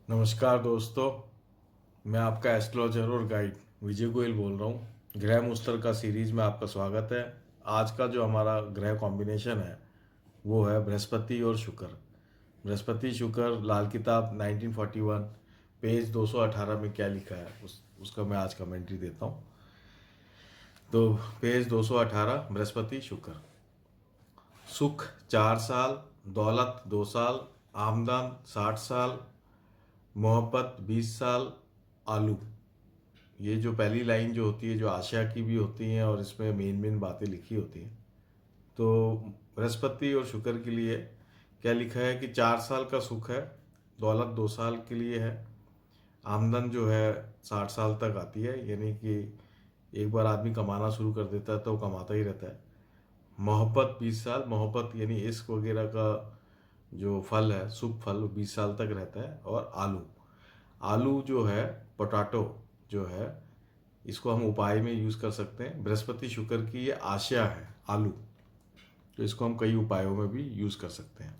नमस्कार दोस्तों। मैं आपका एस्ट्रोलॉजर और गाइड विजय गोयल बोल रहा हूँ। ग्रह मुस्तर का सीरीज में आपका स्वागत है। आज का जो हमारा ग्रह कॉम्बिनेशन है वो है बृहस्पति और शुक्र। बृहस्पति शुक्र लाल किताब 1941 पेज 218 में क्या लिखा है उसका मैं आज कमेंट्री देता हूँ। तो पेज 218 बृहस्पति शुक्र। सुख 4 साल, दौलत 2 साल, आमदन 60 साल, मोहब्बत 20 साल, आलू। ये जो पहली लाइन जो होती है जो आशा की भी होती है और इसमें मेन मेन बातें लिखी होती हैं। तो बृहस्पति और शुक्र के लिए क्या लिखा है कि 4 साल का सुख है, दौलत 2 साल के लिए है, आमदन जो है 60 साल तक आती है, यानी कि एक बार आदमी कमाना शुरू कर देता है तो वो कमाता ही रहता है। मोहब्बत 20 साल, मोहब्बत यानी इश्क वगैरह का जो फल है शुभ फल वो 20 साल तक रहता है। और आलू, आलू जो है पोटैटो जो है इसको हम उपाय में यूज कर सकते हैं। बृहस्पति शुक्र की ये आशा है आलू, तो इसको हम कई उपायों में भी यूज कर सकते हैं।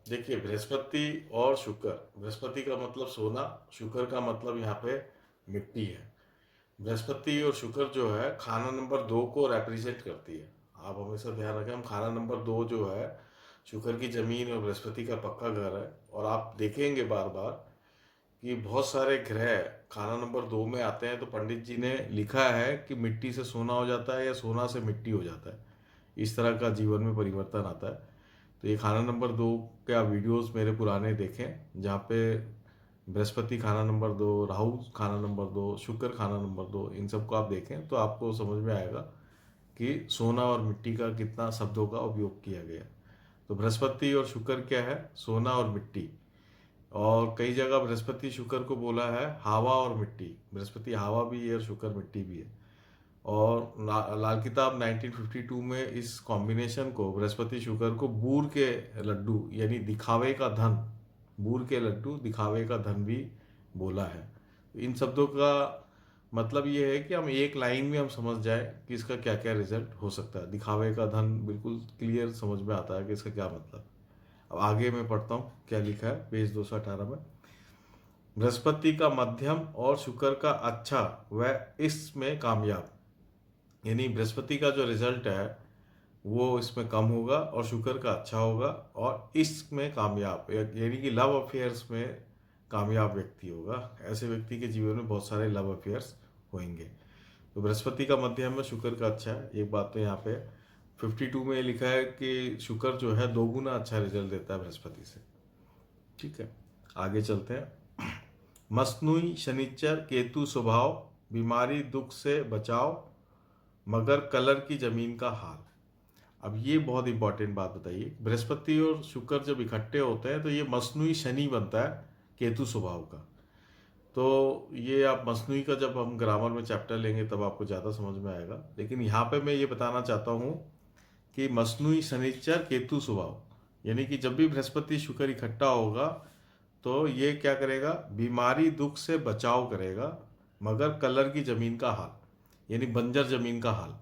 देखिए बृहस्पति और शुक्र, बृहस्पति का मतलब सोना, शुक्र का मतलब यहाँ पे मिट्टी है। बृहस्पति और शुक्र जो है खाना नंबर 2 को रिप्रेजेंट करती है। आप हमेशा ध्यान रखें, हम खाना नंबर 2 जो है शुक्र की जमीन और बृहस्पति का पक्का घर है। और आप देखेंगे बार बार कि बहुत सारे ग्रह खाना नंबर 2 में आते हैं तो पंडित जी ने लिखा है कि मिट्टी से सोना हो जाता है या सोना से मिट्टी हो जाता है, इस तरह का जीवन में परिवर्तन आता है। तो ये खाना नंबर 2 के आप वीडियोस मेरे पुराने देखें जहाँ पे बृहस्पति खाना नंबर 2, राहु खाना नंबर 2, शुक्र खाना नंबर 2, इन सबको आप देखें तो आपको समझ में आएगा कि सोना और मिट्टी का कितना शब्दों का उपयोग किया गया। तो बृहस्पति और शुक्र क्या है? सोना और मिट्टी। और कई जगह बृहस्पति शुक्र को बोला है हवा और मिट्टी। बृहस्पति हवा भी है और शुक्र मिट्टी भी है। और लाल किताब 1952 में इस कॉम्बिनेशन को बृहस्पति शुक्र को बूर के लड्डू यानी दिखावे का धन, बूर के लड्डू दिखावे का धन भी बोला है। इन शब्दों का मतलब ये है कि हम एक लाइन में हम समझ जाए कि इसका क्या क्या रिजल्ट हो सकता है। दिखावे का धन बिल्कुल क्लियर समझ में आता है कि इसका क्या मतलब। अब आगे मैं पढ़ता हूँ क्या लिखा है पेज 218 में। बृहस्पति का मध्यम और शुक्र का अच्छा व इसमें कामयाब, यानी बृहस्पति का जो रिजल्ट है वो इसमें कम होगा और शुक्र का अच्छा होगा। और इसमें कामयाब यानी कि लव अफेयर्स में कामयाब व्यक्ति होगा। ऐसे व्यक्ति के जीवन में बहुत सारे लव अफेयर्स होंगे। तो बृहस्पति का मध्यम में, शुक्र का अच्छा है। एक बात तो यहाँ पे 52 में लिखा है कि शुक्र जो है 2 गुना अच्छा रिजल्ट देता है बृहस्पति से। ठीक है, आगे चलते हैं। मसनूई शनिचर केतु स्वभाव, बीमारी दुख से बचाव, मगर कलर की जमीन का हाल। अब ये बहुत इंपॉर्टेंट बात बताइए, बृहस्पति और शुक्र जब इकट्ठे होते हैं तो ये मसनूई शनि बनता है केतु स्वभाव का। तो ये आप मसनूई का जब हम ग्रामर में चैप्टर लेंगे तब आपको ज़्यादा समझ में आएगा, लेकिन यहाँ पे मैं ये बताना चाहता हूँ कि मसनूई शनिचर केतु स्वभाव, यानी कि जब भी बृहस्पति शुक्र इकट्ठा होगा तो ये क्या करेगा? बीमारी दुख से बचाव करेगा, मगर कलर की जमीन का हाल यानी बंजर जमीन का हाल।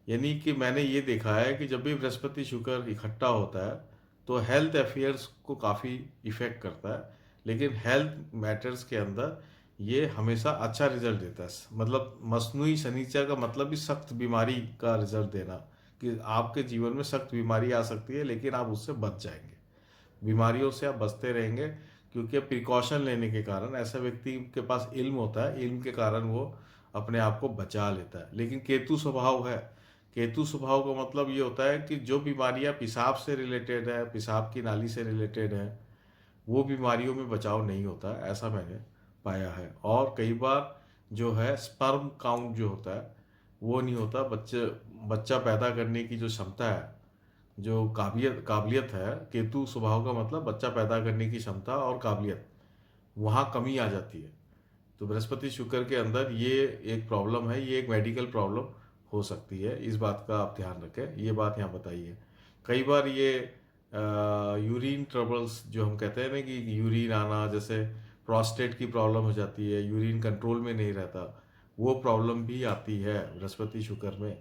यानी कि मैंने ये देखा है कि जब भी बृहस्पति शुक्र इकट्ठा होता है तो हेल्थ अफेयर्स को काफ़ी इफेक्ट करता है, लेकिन हेल्थ मैटर्स के अंदर ये हमेशा अच्छा रिजल्ट देता है। मतलब मसनूई शनिचर का मतलब भी सख्त बीमारी का रिजल्ट देना, कि आपके जीवन में सख्त बीमारी आ सकती है लेकिन आप उससे बच जाएंगे, बीमारियों से आप बचते रहेंगे, क्योंकि प्रिकॉशन लेने के कारण ऐसा व्यक्ति के पास इल्म होता है, इल्म के कारण वो अपने आप को बचा लेता है। लेकिन केतु स्वभाव है, केतु स्वभाव का मतलब ये होता है कि जो बीमारियां पेशाब से रिलेटेड है, पेशाब की नाली से रिलेटेड है, वो बीमारियों में बचाव नहीं होता है, ऐसा मैंने पाया है। और कई बार जो है स्पर्म काउंट जो होता है वो नहीं होता, बच्चा पैदा करने की जो क्षमता है, जो काबिलियत काबिलियत है, केतु स्वभाव का मतलब बच्चा पैदा करने की क्षमता और काबिलियत, वहाँ कमी आ जाती है। तो बृहस्पति शुक्र के अंदर ये एक प्रॉब्लम है, ये एक मेडिकल प्रॉब्लम हो सकती है, इस बात का आप ध्यान रखें। ये बात यहाँ बताइए। कई बार ये यूरिन ट्रबल्स जो हम कहते हैं ना कि यूरिन आना, जैसे प्रोस्टेट की प्रॉब्लम हो जाती है, यूरिन कंट्रोल में नहीं रहता, वो प्रॉब्लम भी आती है बृहस्पति शुक्र में।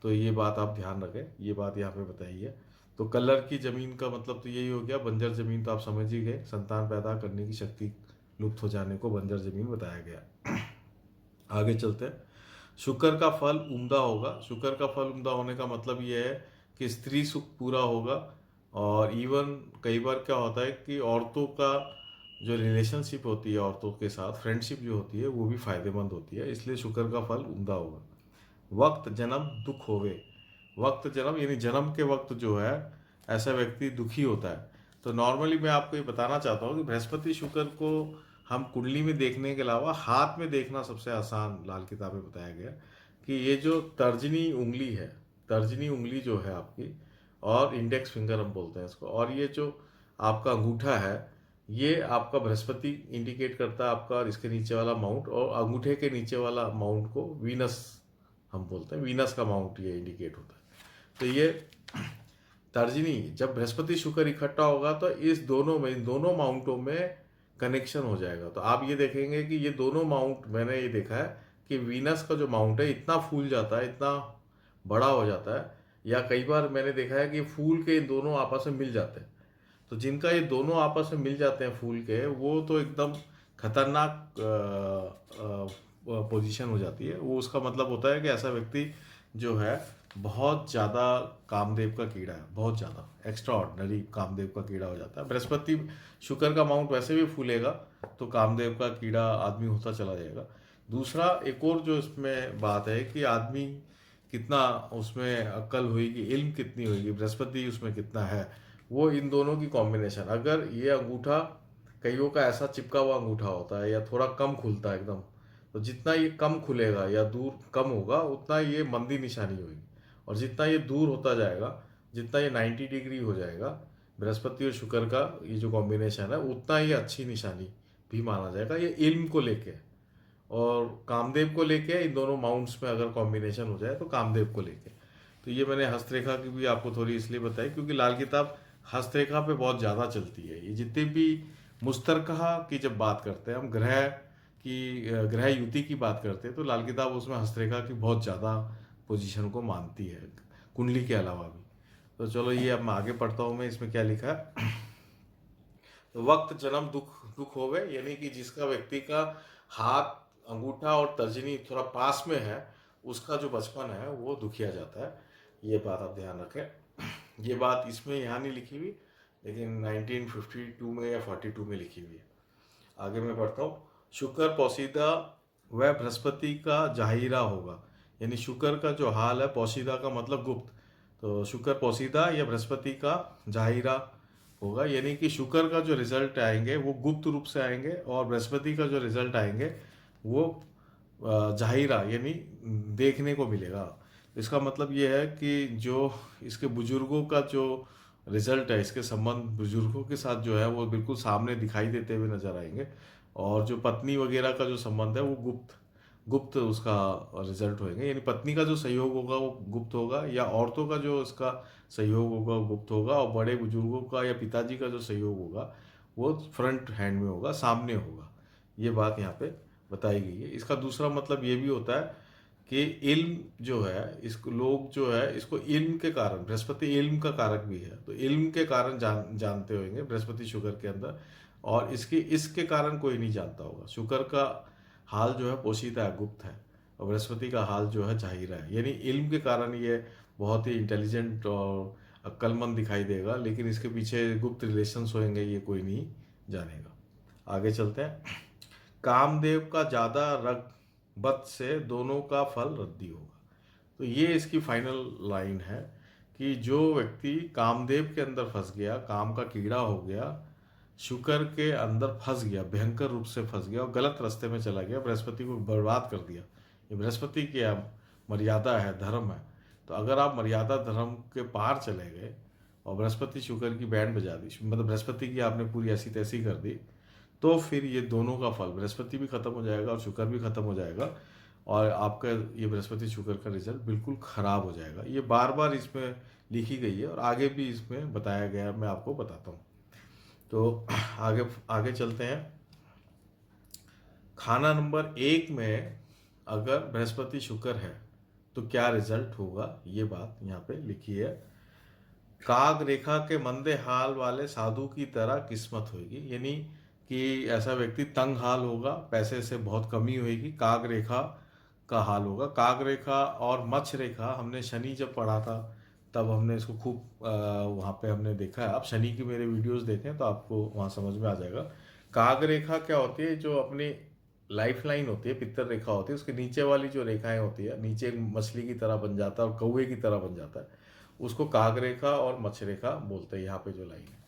तो ये बात आप ध्यान रखें, ये बात यहाँ पे बताइए। तो कलर की जमीन का मतलब तो यही हो गया, बंजर जमीन तो आप समझ ही गए, संतान पैदा करने की शक्ति लुप्त हो जाने को बंजर जमीन बताया गया। आगे चलते हैं। शुक्र का फल उम्दा होगा। शुक्र का फल उम्दा होने का मतलब ये है कि स्त्री सुख पूरा होगा, और इवन कई बार क्या होता है कि औरतों का जो रिलेशनशिप होती है, औरतों के साथ फ्रेंडशिप जो होती है, वो भी फायदेमंद होती है, इसलिए शुक्र का फल उम्दा होगा। वक्त जन्म दुख होवे। वक्त जन्म यानी जन्म के वक्त जो है ऐसा व्यक्ति दुखी होता है। तो नॉर्मली मैं आपको ये बताना चाहता हूँ कि बृहस्पति शुक्र को हम कुंडली में देखने के अलावा हाथ में देखना सबसे आसान लाल किताब में बताया गया कि ये जो तर्जनी उंगली है, तर्जनी उंगली जो है आपकी, और इंडेक्स फिंगर हम बोलते हैं इसको, और ये जो आपका अंगूठा है, ये आपका बृहस्पति इंडिकेट करता है आपका, और इसके नीचे वाला माउंट और अंगूठे के नीचे वाला माउंट को वीनस हम बोलते हैं। वीनस का माउंट ये इंडिकेट होता है। तो ये तर्जनी, जब बृहस्पति शुक्र इकट्ठा होगा तो इस दोनों में, इन दोनों माउंटों में कनेक्शन हो जाएगा। तो आप ये देखेंगे कि ये दोनों माउंट, मैंने ये देखा है कि वीनस का जो माउंट है इतना फूल जाता है, इतना बड़ा हो जाता है, या कई बार मैंने देखा है कि फूल के दोनों आपस में मिल जाते हैं। तो जिनका ये दोनों आपस में मिल जाते हैं फूल के, वो तो एकदम खतरनाक पोजीशन हो जाती है। वो उसका मतलब होता है कि ऐसा व्यक्ति जो है बहुत ज़्यादा कामदेव का कीड़ा है, बहुत ज़्यादा एक्स्ट्रा ऑर्डिनरी कामदेव का कीड़ा हो जाता है। बृहस्पति शुक्र का माउंट वैसे भी फूलेगा तो कामदेव का कीड़ा आदमी होता चला जाएगा। दूसरा एक और जो इसमें बात है कि आदमी कितना उसमें अक्ल होगी, इल्म कितनी होगी, बृहस्पति उसमें कितना है, वो इन दोनों की कॉम्बिनेशन। अगर ये अंगूठा कईयों का ऐसा चिपका हुआ अंगूठा होता है या थोड़ा कम खुलता है एकदम, तो जितना ये कम खुलेगा या दूर कम होगा उतना ये मंदी निशानी होगी, और जितना ये दूर होता जाएगा, जितना ये 90 डिग्री हो जाएगा बृहस्पति और शुक्र का ये जो कॉम्बिनेशन है, उतना ये अच्छी निशानी भी माना जाएगा। ये इल्म को लेके और कामदेव को लेके, इन दोनों माउंट्स में अगर कॉम्बिनेशन हो जाए तो कामदेव को लेके। तो ये मैंने हस्तरेखा की भी आपको थोड़ी इसलिए बताई क्योंकि लाल किताब हस्तरेखा पे बहुत ज़्यादा चलती है। ये जितने भी मुस्तरकहा की जब बात करते हैं हम, ग्रह युति की बात करते हैं, तो लाल किताब उसमें हस्तरेखा की बहुत ज़्यादा पोजीशन को मानती है, कुंडली के अलावा भी। तो चलो ये अब मैं आगे पढ़ता हूँ, मैं इसमें क्या लिखा है। तो वक्त जन्म दुख दुख होवे, यानी कि जिसका व्यक्ति का हाथ, अंगूठा और तर्जनी थोड़ा पास में है, उसका जो बचपन है वो दुखिया जाता है। ये बात आप ध्यान रखें। ये बात इसमें यहाँ नहीं लिखी हुई, लेकिन 1952 में या 42 में लिखी हुई है। आगे मैं पढ़ता हूँ। शुक्र पोसीदा वह बृहस्पति का जाहिरा होगा, यानी शुक्र का जो हाल है, पोसीदा का मतलब गुप्त, तो शुक्र पोसीदा या बृहस्पति का जाहिरा होगा, यानी कि शुक्र का जो रिजल्ट आएंगे वो गुप्त रूप से आएंगे, और बृहस्पति का जो रिजल्ट आएंगे वो जाहिरा यानी देखने को मिलेगा। इसका मतलब ये है कि जो इसके बुजुर्गों का जो रिजल्ट है, इसके संबंध बुजुर्गों के साथ जो है वो बिल्कुल सामने दिखाई देते हुए नजर आएंगे, और जो पत्नी वगैरह का जो संबंध है वो गुप्त गुप्त उसका रिजल्ट होएंगे, यानी पत्नी का जो सहयोग होगा वो गुप्त होगा, या औरतों का जो इसका सहयोग होगा वो गुप्त होगा, और बड़े बुजुर्गों का या पिताजी का जो सहयोग होगा वो फ्रंट हैंड में होगा, सामने होगा। ये बात यहाँ पे बताई गई है। इसका दूसरा मतलब ये भी होता है कि इल्म जो है, इसको लोग जो है इसको इल्म के कारण, बृहस्पति इल्म का कारक भी है, तो इल्म के कारण जानते होंगे बृहस्पति शुक्र के अंदर, और इसके कारण कोई नहीं जानता होगा। शुक्र का हाल जो है पोशीदा है, गुप्त है, और बृहस्पति का हाल जो है जाहिरा है, यानी इल्म के कारण ये बहुत ही इंटेलिजेंट और अक्लमंद दिखाई देगा, लेकिन इसके पीछे गुप्त रिलेशंस होंगे ये कोई नहीं जानेगा। आगे चलते हैं। कामदेव का ज़्यादा रगबत से दोनों का फल रद्दी होगा। तो ये इसकी फाइनल लाइन है कि जो व्यक्ति कामदेव के अंदर फंस गया, काम का कीड़ा हो गया, शुक्र के अंदर फंस गया, भयंकर रूप से फंस गया और गलत रास्ते में चला गया, बृहस्पति को बर्बाद कर दिया। ये बृहस्पति की मर्यादा है, धर्म है। तो अगर आप मर्यादा धर्म के पार चले गए और बृहस्पति शुक्र की बैंड बजा दी, मतलब बृहस्पति की आपने पूरी ऐसी तैसी कर दी, तो फिर ये दोनों का फल, बृहस्पति भी खत्म हो जाएगा और शुक्र भी खत्म हो जाएगा, और आपका ये बृहस्पति शुक्र का रिजल्ट बिल्कुल खराब हो जाएगा। ये बार बार इसमें लिखी गई है और आगे भी इसमें बताया गया है, मैं आपको बताता हूँ। तो आगे आगे चलते हैं। खाना नंबर 1 में अगर बृहस्पति शुक्र है तो क्या रिजल्ट होगा, ये बात यहाँ पे लिखी है। काग रेखा के मंदे हाल वाले साधु की तरह किस्मत होगी, यानी कि ऐसा व्यक्ति तंग हाल होगा, पैसे से बहुत कमी होगी। काग रेखा का हाल होगा। काग रेखा और मत्स्य रेखा हमने शनि जब पढ़ा था तब हमने इसको खूब वहाँ पे हमने देखा है। आप शनि की मेरे वीडियोस देखें तो आपको वहाँ समझ में आ जाएगा। काग रेखा क्या होती है, जो अपनी लाइफ लाइन होती है, पित्तर रेखा होती है, उसके नीचे वाली जो रेखाएं होती है, नीचे एक मछली की तरह बन जाता है और कौवे की तरह बन जाता है, उसको काग रेखा और मत्स्य रेखा बोलते हैं। यहाँ पे जो लाइन है,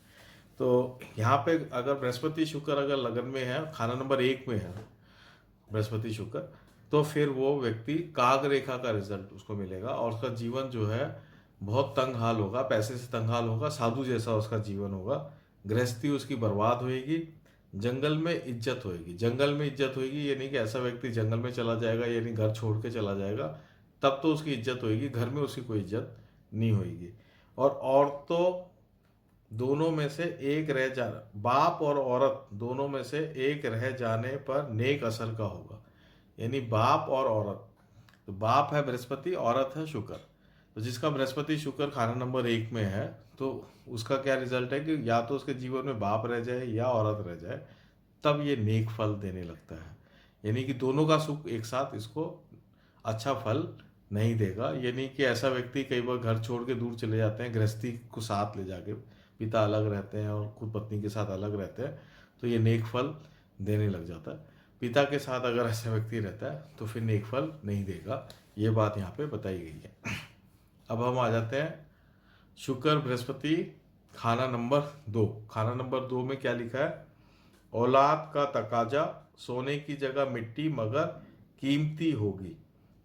तो यहाँ पे अगर बृहस्पति शुक्र अगर लगन में है, खाना नंबर 1 में है बृहस्पति शुक्र, तो फिर वो व्यक्ति काग रेखा का रिजल्ट उसको मिलेगा और उसका जीवन जो है बहुत तंग हाल होगा, पैसे से तंग हाल होगा, साधु जैसा उसका जीवन होगा, गृहस्थी उसकी बर्बाद होएगी, जंगल में इज्जत होएगी। जंगल में इज्जत होएगी ये नहीं कि ऐसा व्यक्ति जंगल में चला जाएगा यानी घर छोड़ के चला जाएगा, तब तो उसकी इज्जत होएगी, घर में उसकी कोई इज्जत नहीं होएगी। और औरतों दोनों में से एक रह जाना, बाप और औरत दोनों में से एक रह जाने पर नेक असर का होगा। यानी बाप और औरत, तो बाप है बृहस्पति, औरत है शुक्र, तो जिसका बृहस्पति शुक्र खाना नंबर 1 में है, तो उसका क्या रिजल्ट है कि या तो उसके जीवन में बाप रह जाए या औरत रह जाए, तब ये नेक फल देने लगता है। यानी कि दोनों का सुख एक साथ इसको अच्छा फल नहीं देगा। यानी कि ऐसा व्यक्ति कई बार घर छोड़ के दूर चले जाते हैं, गृहस्थी को साथ ले जाके, पिता अलग रहते हैं और खुद पत्नी के साथ अलग रहते हैं, तो ये नेक फल देने लग जाता है। पिता के साथ अगर ऐसा व्यक्ति रहता है तो फिर नेक फल नहीं देगा, ये बात यहाँ पे बताई गई है। अब हम आ जाते हैं शुक्र बृहस्पति खाना नंबर 2। खाना नंबर 2 में क्या लिखा है, औलाद का तकाजा, सोने की जगह मिट्टी मगर कीमती होगी।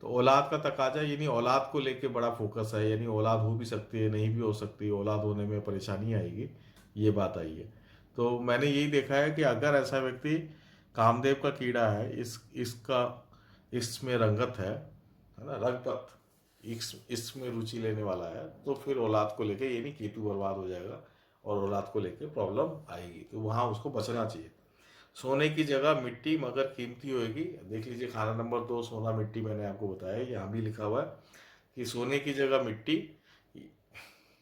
तो औलाद का तकाजा यानी औलाद को लेके बड़ा फोकस है, यानी औलाद हो भी सकती है नहीं भी हो सकती, औलाद होने में परेशानी आएगी, ये बात आई है। तो मैंने यही देखा है कि अगर ऐसा व्यक्ति कामदेव का कीड़ा है, इसमें रंगत है ना, रंगपत, इसमें रुचि लेने वाला है, तो फिर औलाद को लेके, ये नहीं केतु बर्बाद हो जाएगा और औलाद को लेके प्रॉब्लम आएगी, तो वहाँ उसको बचना चाहिए। सोने की जगह मिट्टी मगर कीमती होएगी। देख लीजिए खाना नंबर 2 सोना मिट्टी, मैंने आपको बताया, यहाँ भी लिखा हुआ है कि सोने की जगह मिट्टी,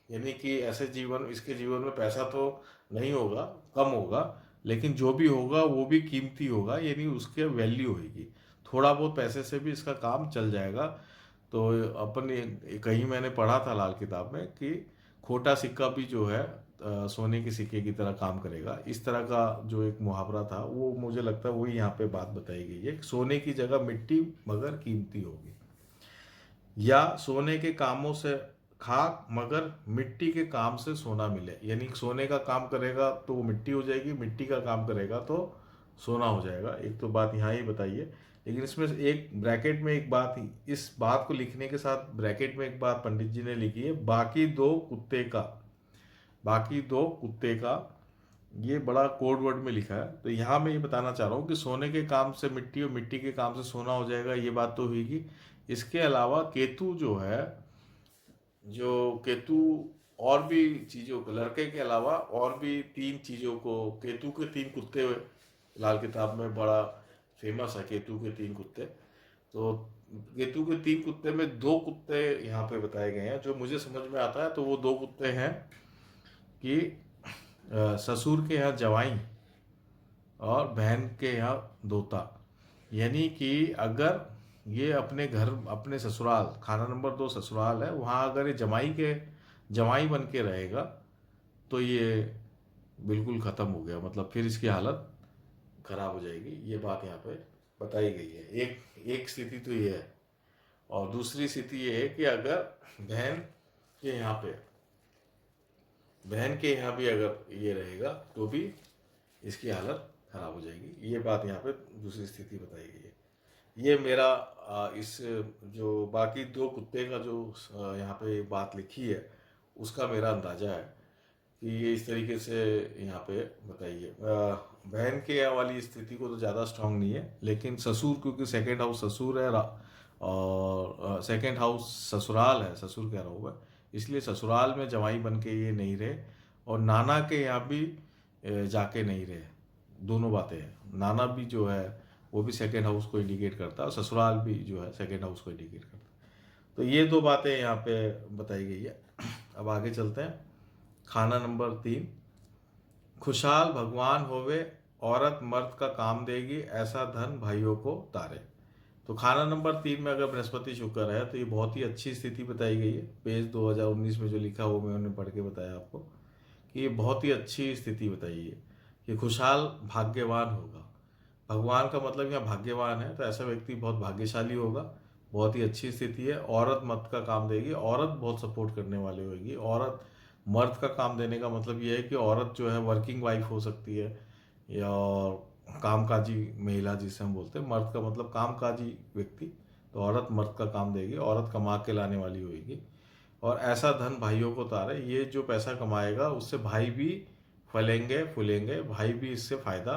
यानी कि ऐसे जीवन, इसके जीवन में पैसा तो नहीं होगा, कम होगा, लेकिन जो भी होगा वो भी कीमती होगा, यानी उसके वैल्यू होगी। थोड़ा बहुत पैसे से भी इसका काम चल जाएगा। तो अपन कहीं मैंने पढ़ा था लाल किताब में कि खोटा सिक्का भी जो है सोने के सिक्के की तरह काम करेगा, इस तरह का जो एक मुहावरा था, वो मुझे लगता है वही यहाँ पे बात बताई गई है। सोने की जगह मिट्टी मगर कीमती होगी, या सोने के कामों से खाक मगर मिट्टी के काम से सोना मिले। यानी सोने का काम करेगा तो वो मिट्टी हो जाएगी, मिट्टी का काम करेगा तो सोना हो जाएगा। एक तो बात यहाँ ही बताइए, लेकिन इसमें एक ब्रैकेट में एक बात, इस बात को लिखने के साथ ब्रैकेट में एक बात पंडित जी ने लिखी है, बाकी दो कुत्ते का, ये बड़ा कोड वर्ड में लिखा है। तो यहाँ मैं ये बताना चाह रहा हूँ कि सोने के काम से मिट्टी और मिट्टी के काम से सोना हो जाएगा, ये बात तो हुई। इसके अलावा केतु जो है, जो केतु और भी चीज़ों को, लड़के के अलावा और भी 3 चीज़ों को, केतु के 3 कुत्ते लाल किताब में बड़ा फेमस है, केतु के 3 कुत्ते। तो केतु के 3 कुत्ते में 2 कुत्ते यहाँ पे बताए गए हैं जो मुझे समझ में आता है। तो वो 2 कुत्ते हैं कि ससुर के यहाँ जवाई और बहन के यहाँ दोता। यानी कि अगर ये अपने घर, अपने ससुराल, खाना नंबर 2 ससुराल है, वहाँ अगर ये जमाई बन के रहेगा तो ये बिल्कुल ख़त्म हो गया, मतलब फिर इसकी हालत खराब हो जाएगी, ये बात यहाँ पे बताई गई है। एक स्थिति तो ये है, और दूसरी स्थिति ये है कि अगर बहन के यहाँ पे, बहन के यहाँ भी अगर ये रहेगा तो भी इसकी हालत खराब हो जाएगी, ये बात यहाँ पे दूसरी स्थिति बताई गई है। ये मेरा इस जो बाकी 2 कुत्ते का जो यहाँ पे बात लिखी है उसका मेरा अंदाजा है कि ये इस तरीके से यहाँ पे बताइए। बहन के यहाँ वाली स्थिति को तो ज़्यादा स्ट्रांग नहीं है, लेकिन ससुर, क्योंकि सेकेंड हाउस ससुर है और सेकेंड हाउस ससुराल है, ससुर कह रहा हूँ मैं, इसलिए ससुराल में जवाई बन के ये नहीं रहे, और नाना के यहाँ भी जाके नहीं रहे। दोनों बातें हैं, नाना भी जो है वो भी सेकेंड हाउस को इंडिकेट करता है और ससुराल भी जो है सेकेंड हाउस को इंडिकेट करता है। तो ये 2 बातें यहाँ पे बताई गई है। अब आगे चलते हैं। खाना नंबर 3, खुशहाल भगवान होवे औरत मर्द का काम देगी, ऐसा धन भाइयों को तारे। तो खाना नंबर 3 में अगर बृहस्पति शुक्र है तो ये बहुत ही अच्छी स्थिति बताई गई है। पेज 2019 में जो लिखा वो मैंने पढ़ के बताया आपको कि ये बहुत ही अच्छी स्थिति बताई है कि खुशहाल भाग्यवान होगा। भगवान का मतलब यहाँ भाग्यवान है, तो ऐसा व्यक्ति बहुत भाग्यशाली होगा। बहुत ही अच्छी स्थिति है। औरत मर्द का काम देगी, औरत बहुत सपोर्ट करने वाली होगी। औरत मर्द का काम देने का मतलब ये है कि औरत जो है वर्किंग वाइफ हो सकती है या कामकाजी महिला जिसे हम बोलते हैं। मर्द का मतलब कामकाजी व्यक्ति, तो औरत मर्द का काम देगी, औरत कमा के लाने वाली होगी। और ऐसा धन भाइयों को तारे, ये जो पैसा कमाएगा उससे भाई भी फलेंगे फूलेंगे, भाई भी इससे फायदा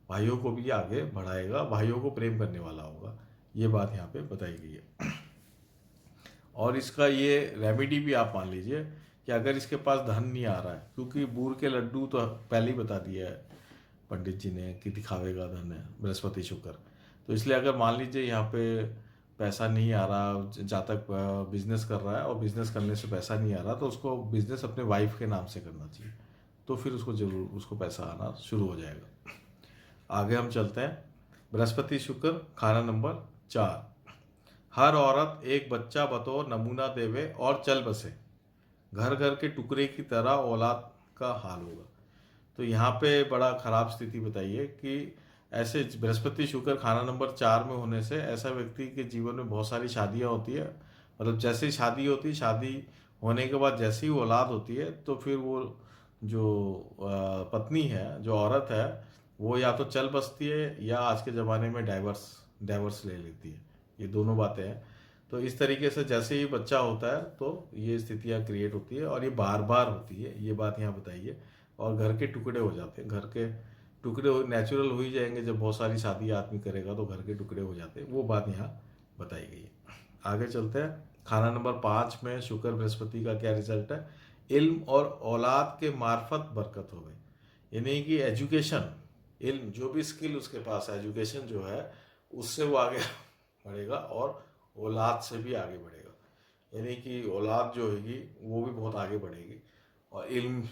भाइयों को भी आगे बढ़ाएगा, भाइयों को प्रेम करने वाला होगा। ये बात यहाँ पे बताई गई है। और इसका ये रेमेडी भी आप मान लीजिए कि अगर इसके पास धन नहीं आ रहा है, क्योंकि बूर के लड्डू तो पहले ही बता दिया है पंडित जी ने कि दिखावे का धन है बृहस्पति शुक्र। तो इसलिए अगर मान लीजिए यहाँ पे पैसा नहीं आ रहा, जहाँ तक बिजनेस कर रहा है और बिजनेस करने से पैसा नहीं आ रहा, तो उसको बिजनेस अपने वाइफ के नाम से करना चाहिए, तो फिर उसको जरूर उसको पैसा आना शुरू हो जाएगा। आगे हम चलते हैं। बृहस्पति शुक्र खाना नंबर 4। हर औरत एक बच्चा बतौर नमूना देवे और चल बसे, घर घर के टुकड़े की तरह औलाद का हाल होगा। तो यहाँ पे बड़ा खराब स्थिति बताइए कि ऐसे बृहस्पति शुक्र खाना नंबर 4 में होने से ऐसा व्यक्ति के जीवन में बहुत सारी शादियाँ होती है। मतलब जैसे ही शादी होती है, शादी होने के बाद जैसे ही औलाद होती है, तो फिर वो जो पत्नी है, जो औरत है, वो या तो चल बसती है या आज के ज़माने में डाइवर्स ले लेती है। ये दोनों बातें हैं। तो इस तरीके से जैसे ही बच्चा होता है तो ये स्थितियाँ क्रिएट होती है और ये बार बार होती है, ये बात यहाँ बताइए। और घर के टुकड़े हो जाते हैं, घर के टुकड़े नेचुरल हो ही जाएंगे। जब बहुत सारी शादी आदमी करेगा तो घर के टुकड़े हो जाते हैं, वो बात यहाँ बताई गई है। आगे चलते हैं। खाना नंबर 5 में शुक्र बृहस्पति का क्या रिजल्ट है? इल्म और औलाद के मार्फत बरकत हो गई, यानी कि एजुकेशन, इल्म, जो भी स्किल उसके पास है, एजुकेशन जो है, उससे वो आगे बढ़ेगा और औलाद से भी आगे बढ़ेगा। यानी कि औलाद जो होगी वो भी बहुत आगे बढ़ेगी। और इल्म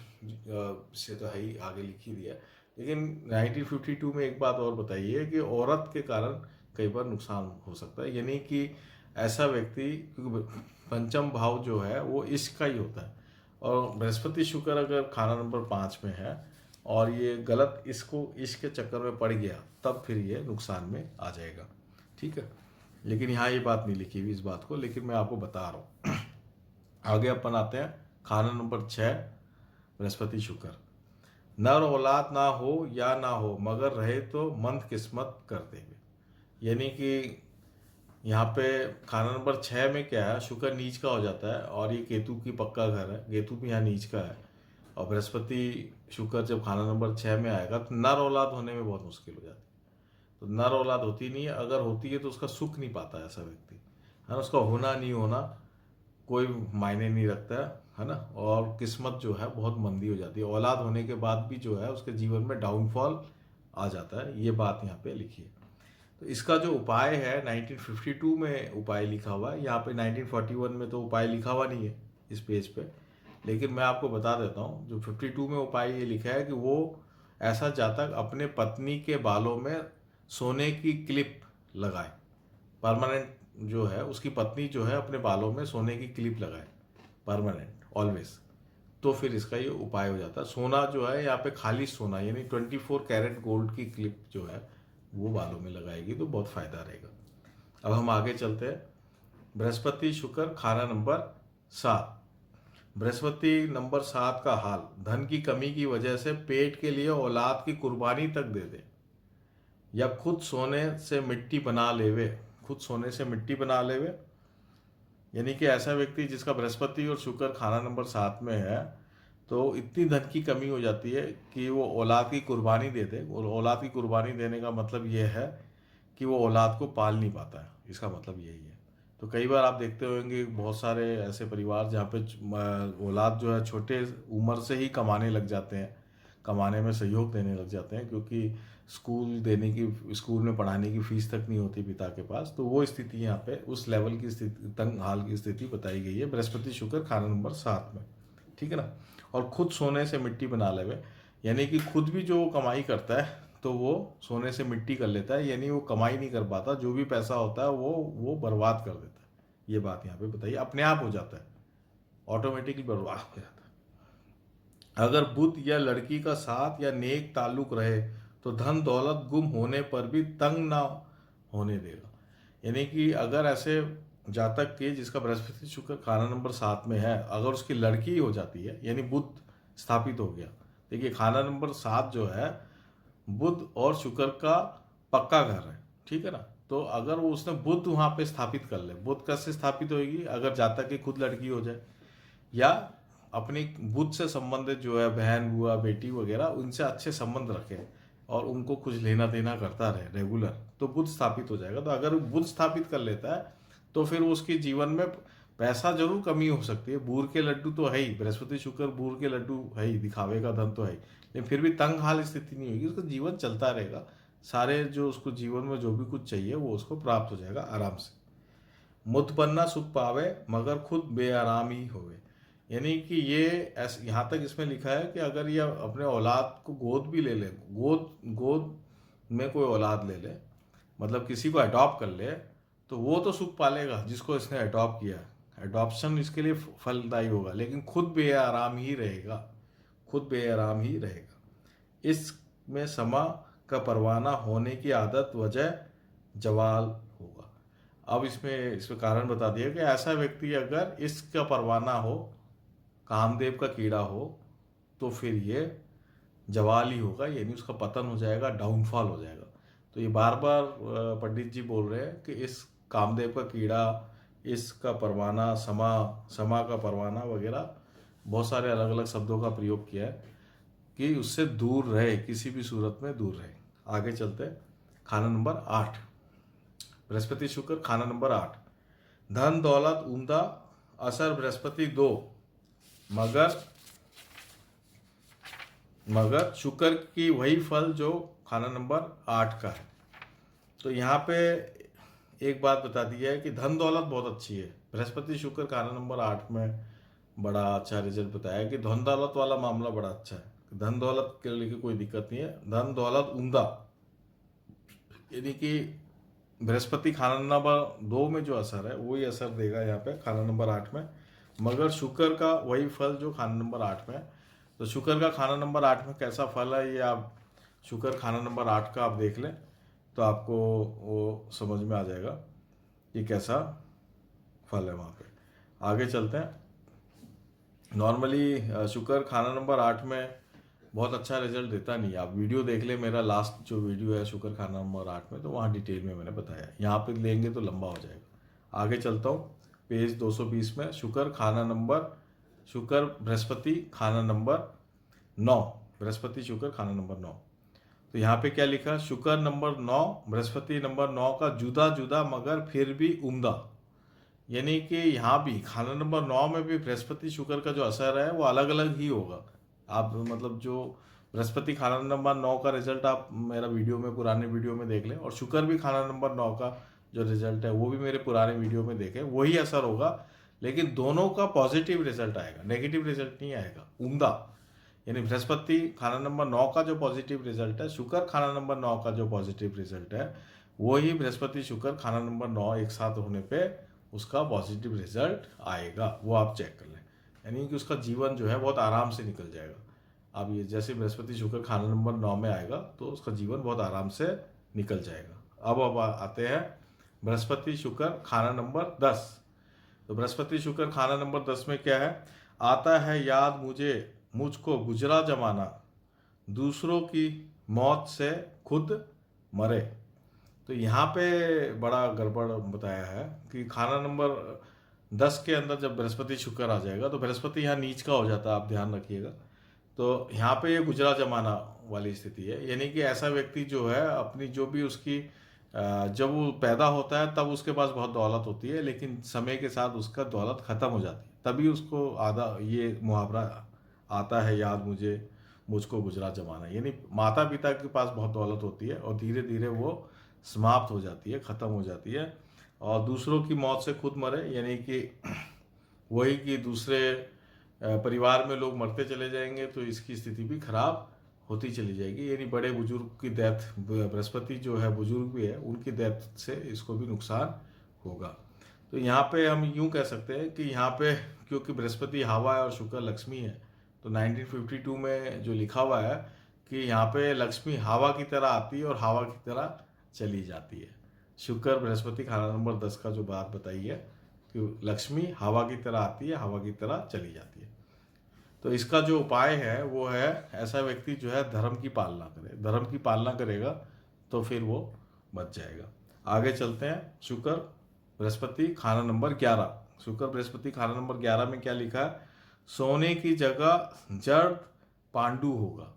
से तो है ही, आगे लिख ही दिया। लेकिन 1952 में एक बात और बताइए कि औरत के कारण कई बार नुकसान हो सकता है। यानी कि ऐसा व्यक्ति, क्योंकि पंचम भाव जो है वो इश्क का ही होता है, और बृहस्पति शुक्र अगर खाना नंबर 5 में है और ये गलत इसको इश्क के चक्कर में पड़ गया, तब फिर ये नुकसान में आ जाएगा। ठीक है, लेकिन यहाँ ये बात नहीं लिखी हुई इस बात को, लेकिन मैं आपको बता रहा हूँ। आगे अपन आते हैं। खाना नंबर 6 बृहस्पति शुक्र। नर औलाद ना हो या ना हो, मगर रहे तो मंद किस्मत कर देवे। यानी कि यहाँ पे खाना नंबर 6 में क्या है, शुक्र नीच का हो जाता है और ये केतु की पक्का घर है, केतु भी यहाँ नीच का है। और बृहस्पति शुक्र जब खाना नंबर 6 में आएगा तो नर औलाद होने में बहुत मुश्किल हो जाती है। तो नर औलाद होती नहीं है, अगर होती है तो उसका सुख नहीं पाता है ऐसा व्यक्ति, है ना। उसका होना नहीं होना कोई मायने नहीं रखता है ना। और किस्मत जो है बहुत मंदी हो जाती है, औलाद होने के बाद भी जो है उसके जीवन में डाउनफॉल आ जाता है। ये बात यहाँ पे लिखी है। तो इसका जो उपाय है 1952 में उपाय लिखा हुआ है, यहाँ पे 1941 में तो उपाय लिखा हुआ नहीं है इस पेज पे, लेकिन मैं आपको बता देता हूँ। जो 52 में उपाय ये लिखा है कि वो ऐसा जातक अपने पत्नी के बालों में सोने की क्लिप लगाए, परमानेंट जो है उसकी पत्नी जो है अपने बालों में सोने की क्लिप लगाए, परमानेंट ऑलवेज, तो फिर इसका ये उपाय हो जाता है। सोना जो है यहाँ पे खाली सोना, यानी 24 कैरेट गोल्ड की क्लिप जो है वो बालों में लगाएगी तो बहुत फायदा रहेगा। अब हम आगे चलते हैं। बृहस्पति शुक्र खाना नंबर 7। बृहस्पति नंबर 7 का हाल, धन की कमी की वजह से पेट के लिए औलाद की कुर्बानी तक दे दे, या खुद सोने से मिट्टी बना लेवे, खुद सोने से मिट्टी बना लेवे। यानी कि ऐसा व्यक्ति जिसका बृहस्पति और शुक्र खाना नंबर 7 में है, तो इतनी धन की कमी हो जाती है कि वो औलाद की कुर्बानी दे दे। और औलाद की कुर्बानी देने का मतलब ये है कि वो औलाद को पाल नहीं पाता है, इसका मतलब यही है। तो कई बार आप देखते होंगे बहुत सारे ऐसे परिवार जहाँ पे औलाद जो है छोटे उम्र से ही कमाने लग जाते हैं, कमाने में सहयोग देने लग जाते हैं, क्योंकि स्कूल में पढ़ाने की फीस तक नहीं होती पिता के पास। तो वो स्थिति यहाँ पे उस लेवल की स्थिति, तंग हाल की स्थिति बताई गई है बृहस्पति शुक्र खाना नंबर 7 में। ठीक है ना। और खुद सोने से मिट्टी बना लेवे, यानी कि खुद भी जो कमाई करता है तो वो सोने से मिट्टी कर लेता है, यानी वो कमाई नहीं कर पाता, जो भी पैसा होता है वो बर्बाद कर देता है। ये बात यहाँ पे बताइए, अपने आप हो जाता है, ऑटोमेटिकली बर्बाद हो जाता है। अगर बुद्ध या लड़की का साथ या नेक ताल्लुक रहे तो धन दौलत गुम होने पर भी तंग ना होने देगा। यानी कि अगर ऐसे जातक के जिसका बृहस्पति शुक्र खाना नंबर 7 में है, अगर उसकी लड़की हो जाती है यानी बुद्ध स्थापित हो गया। देखिए खाना नंबर 7 जो है बुध और शुक्र का पक्का घर है, ठीक है ना। तो अगर वो उसने बुध वहां पे स्थापित कर ले, बुध कैसे स्थापित होगी, अगर जातक की खुद लड़की हो जाए या अपनी बुध से संबंधित जो है बहन बुआ बेटी वगैरह उनसे अच्छे संबंध रखे और उनको कुछ लेना देना करता रहे रेगुलर, तो बुध स्थापित हो जाएगा। तो अगर वो बुध स्थापित कर लेता है तो फिर उसके जीवन में पैसा जरूर कमी हो सकती है, बूर के लड्डू तो है ही, बृहस्पति शुक्र बूर के लड्डू है ही, दिखावे का धन तो है ही, लेकिन फिर भी तंग हाल स्थिति नहीं होगी, उसका जीवन चलता रहेगा। सारे जो उसको जीवन में जो भी कुछ चाहिए वो उसको प्राप्त हो जाएगा आराम से। मुतपन्ना सुख पावे मगर खुद बेआराम ही होवे। यानी कि ये यहाँ तक इसमें लिखा है कि अगर ये अपने औलाद को गोद भी ले ले, गोद में कोई औलाद ले ले, मतलब किसी को अडॉप्ट कर ले, तो वो तो सुख पालेगा जिसको इसने अडॉप्ट किया, अडॉप्शन इसके लिए फलदायी होगा, लेकिन खुद बेआराम ही रहेगा, खुद बेआराम ही रहेगा। इसमें समा का परवाना होने की आदत वजह जवाल होगा। अब इसमें कारण बता दिया कि ऐसा व्यक्ति अगर इसका परवाना हो, कामदेव का कीड़ा हो, तो फिर ये जवाल ही होगा, यानी उसका पतन हो जाएगा, डाउनफॉल हो जाएगा। तो ये बार बार पंडित जी बोल रहे हैं कि इस कामदेव का कीड़ा, इसका परवाना, समा का परवाना वगैरह बहुत सारे अलग अलग शब्दों का प्रयोग किया है कि उससे दूर रहे, किसी भी सूरत में दूर रहे। आगे चलते हैं। खाना नंबर 8, बृहस्पति शुक्र खाना नंबर 8, धन दौलत उम्दा, असर बृहस्पति 2, मगर शुक्र की वही फल जो खाना नंबर 8 का है। तो यहाँ पे एक बात बता दी है कि धन दौलत बहुत अच्छी है, बृहस्पति शुक्र खाना नंबर 8 में बड़ा अच्छा रिजल्ट बताया कि धन दौलत वाला मामला बड़ा अच्छा है, धन दौलत के लिए कोई दिक्कत नहीं है। धन दौलत उम्दा, यानी कि बृहस्पति खाना नंबर 2 में जो असर है वही असर देगा यहाँ पे खाना नंबर 8 में, मगर शुक्र का वही फल जो खाना नंबर 8 में है। तो शुक्र का खाना नंबर 8 में कैसा फल है, ये आप शुक्र खाना नंबर 8 का आप देख लें तो आपको वो समझ में आ जाएगा कि कैसा फल है वहाँ पे। आगे चलते हैं। नॉर्मली शुक्र खाना नंबर 8 में बहुत अच्छा रिजल्ट देता नहीं, आप वीडियो देख ले, मेरा लास्ट जो वीडियो है शुक्र खाना नंबर 8 में, तो वहाँ डिटेल में मैंने बताया, यहाँ पे लेंगे तो लंबा हो जाएगा। आगे चलता हूँ पेज 220 में, शुक्र बृहस्पति खाना नंबर 9, बृहस्पति शुक्र खाना नंबर 9। तो यहाँ पे क्या लिखा, शुक्र नंबर 9 बृहस्पति नंबर 9 का जुदा जुदा मगर फिर भी उम्दा। यानी कि यहाँ भी खाना नंबर 9 में भी बृहस्पति शुक्र का जो असर है वो अलग अलग ही होगा। आप मतलब जो बृहस्पति खाना नंबर 9 का रिजल्ट आप मेरा वीडियो में, पुराने वीडियो में देख लें, और शुक्र भी खाना नंबर 9 का जो रिजल्ट है वो भी मेरे पुराने वीडियो में देखें, वही असर होगा, लेकिन दोनों का पॉजिटिव रिजल्ट आएगा, नेगेटिव रिजल्ट नहीं आएगा, उम्दा। यानी बृहस्पति खाना नंबर 9 का जो पॉजिटिव रिजल्ट है, शुक्र खाना नंबर 9 का जो पॉजिटिव रिजल्ट है, वही बृहस्पति शुक्र खाना नंबर 9 एक साथ होने पे उसका पॉजिटिव रिजल्ट आएगा, वो आप चेक कर लें। यानी कि उसका जीवन जो है बहुत आराम से निकल जाएगा। अब ये जैसे बृहस्पति शुक्र खाना नंबर 9 में आएगा तो उसका जीवन बहुत आराम से निकल जाएगा। अब आते हैं बृहस्पति शुक्र खाना नंबर 10। तो बृहस्पति शुक्र खाना नंबर 10 में क्या है, आता है याद मुझको गुजरा जमाना, दूसरों की मौत से खुद मरे। तो यहाँ पे बड़ा गड़बड़ बताया है कि खाना नंबर 10 के अंदर जब बृहस्पति शुक्र आ जाएगा तो बृहस्पति यहाँ नीच का हो जाता है, आप ध्यान रखिएगा। तो यहाँ पे ये गुजरा जमाना वाली स्थिति है, यानी कि ऐसा व्यक्ति जो है अपनी जो भी उसकी जब वो पैदा होता है तब उसके पास बहुत दौलत होती है, लेकिन समय के साथ उसका दौलत खत्म हो जाती है, तभी उसको आधा ये मुहावरा आता है याद मुझको गुजरा जमाना। यानी माता पिता के पास बहुत दौलत होती है और धीरे धीरे वो समाप्त हो जाती है, ख़त्म हो जाती है, और दूसरों की मौत से खुद मरे, यानी कि वही कि दूसरे परिवार में लोग मरते चले जाएंगे, तो इसकी स्थिति भी खराब होती चली जाएगी, यानी बड़े बुजुर्ग की डेथ, बृहस्पति जो है बुजुर्ग भी है उनकी डेथ से इसको भी नुकसान होगा। तो यहाँ पे हम यूं कह सकते हैं कि यहाँ पे क्योंकि बृहस्पति हवा है और शुक्र लक्ष्मी है, तो 1952 में जो लिखा हुआ है कि यहाँ पे लक्ष्मी हवा की तरह आती है और हवा की तरह चली जाती है। शुक्र बृहस्पति खाना नंबर 10 का जो बात बताई है कि लक्ष्मी हवा की तरह आती है, हवा की तरह चली जाती है। तो इसका जो उपाय है वो है, ऐसा व्यक्ति जो है धर्म की पालना करे, धर्म की पालना करेगा तो फिर वो बच जाएगा। आगे चलते हैं। शुक्र बृहस्पति खाना नंबर 11। शुक्र बृहस्पति खाना नंबर 11 में क्या लिखा है? सोने की जगह जड़ पांडु होगा।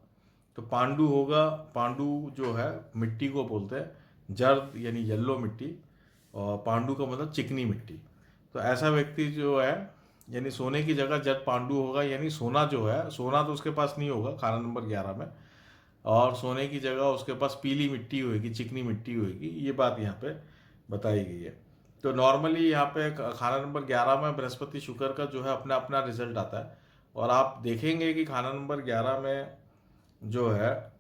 तो पांडु होगा, पांडु जो है मिट्टी को बोलते हैं, जड़ यानी येलो मिट्टी, और पांडु का मतलब चिकनी मिट्टी। तो ऐसा व्यक्ति जो है, यानी सोने की जगह जट पांडु होगा, यानी सोना जो है, सोना तो उसके पास नहीं होगा खाना नंबर 11 में, और सोने की जगह उसके पास पीली मिट्टी होगी, चिकनी मिट्टी होगी, ये बात यहाँ पे बताई गई है। तो नॉर्मली यहाँ पे खाना नंबर 11 में बृहस्पति शुक्र का जो है अपना अपना रिजल्ट आता है, और आप देखेंगे कि खाना नंबर 11 में जो है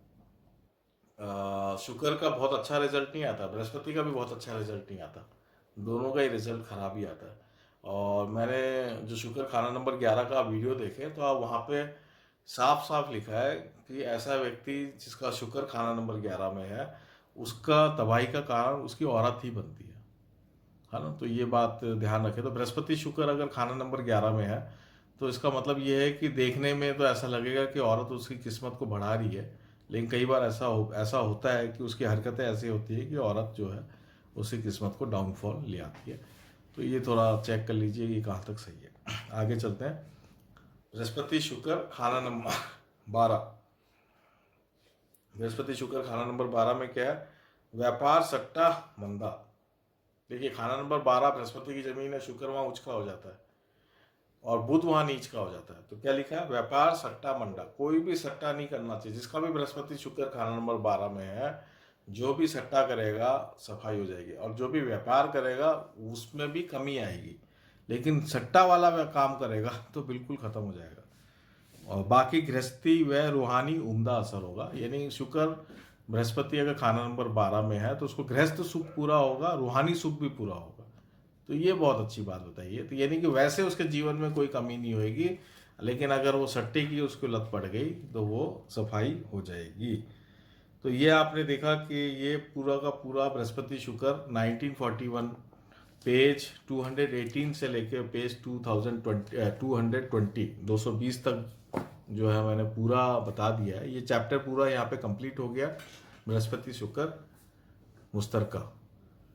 शुक्र का बहुत अच्छा रिजल्ट नहीं आता, बृहस्पति का भी बहुत अच्छा रिजल्ट नहीं आता, दोनों का ही रिजल्ट खराब ही आता है। और मैंने जो शुक्र खाना नंबर 11 का वीडियो देखे तो आप वहाँ पे साफ साफ लिखा है कि ऐसा व्यक्ति जिसका शुक्र खाना नंबर 11 में है, उसका तबाही का कारण उसकी औरत ही बनती है ना। तो ये बात ध्यान रखें। तो बृहस्पति शुक्र अगर खाना नंबर 11 में है तो इसका मतलब ये है कि देखने में तो ऐसा लगेगा कि औरत उसकी किस्मत को बढ़ा रही है, लेकिन कई बार ऐसा होता है कि उसकी हरकतें ऐसी होती है कि औरत जो है उसकी किस्मत को डाउनफॉल ले आती है। तो ये थोड़ा चेक कर लीजिए कि कहाँ तक सही है। आगे चलते हैं। बृहस्पति शुक्र खाना नंबर 12। बृहस्पति शुक्र खाना नंबर 12 में क्या है? व्यापार सट्टा मंदा। देखिए खाना नंबर 12 बृहस्पति की जमीन है, शुक्र वहाँ उच्च का हो जाता है और बुध वहाँ नीच का हो जाता है। तो क्या लिखा है? व्यापार सट्टा मंदा। कोई भी सट्टा नहीं करना चाहिए। जिसका भी बृहस्पति शुक्र खाना नंबर 12 में है, जो भी सट्टा करेगा सफाई हो जाएगी, और जो भी व्यापार करेगा उसमें भी कमी आएगी, लेकिन सट्टा वाला काम करेगा तो बिल्कुल खत्म हो जाएगा। और बाकी गृहस्थी व रूहानी उम्दा असर होगा। यानी शुक्र बृहस्पति अगर खाना नंबर 12 में है तो उसको गृहस्थ सुख पूरा होगा, रूहानी सुख भी पूरा होगा। तो ये बहुत अच्छी बात बताई है। तो यानी कि वैसे उसके जीवन में कोई कमी नहीं होगी, लेकिन अगर वो सट्टे की उसको लत पड़ गई तो वो सफाई हो जाएगी। तो ये आपने देखा कि ये पूरा का पूरा बृहस्पति शुक्र 1941 पेज 218 से लेके पेज 220 तक जो है मैंने पूरा बता दिया है। ये चैप्टर पूरा यहाँ पे कंप्लीट हो गया, बृहस्पति शुक्र मुश्तरका।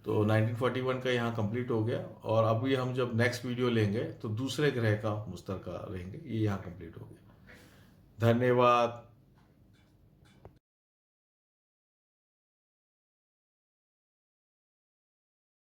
तो 1941 का यहाँ कंप्लीट हो गया, और अभी हम जब नेक्स्ट वीडियो लेंगे तो दूसरे ग्रह का मुश्तरका लेंगे। ये यहाँ कंप्लीट हो गया। धन्यवाद।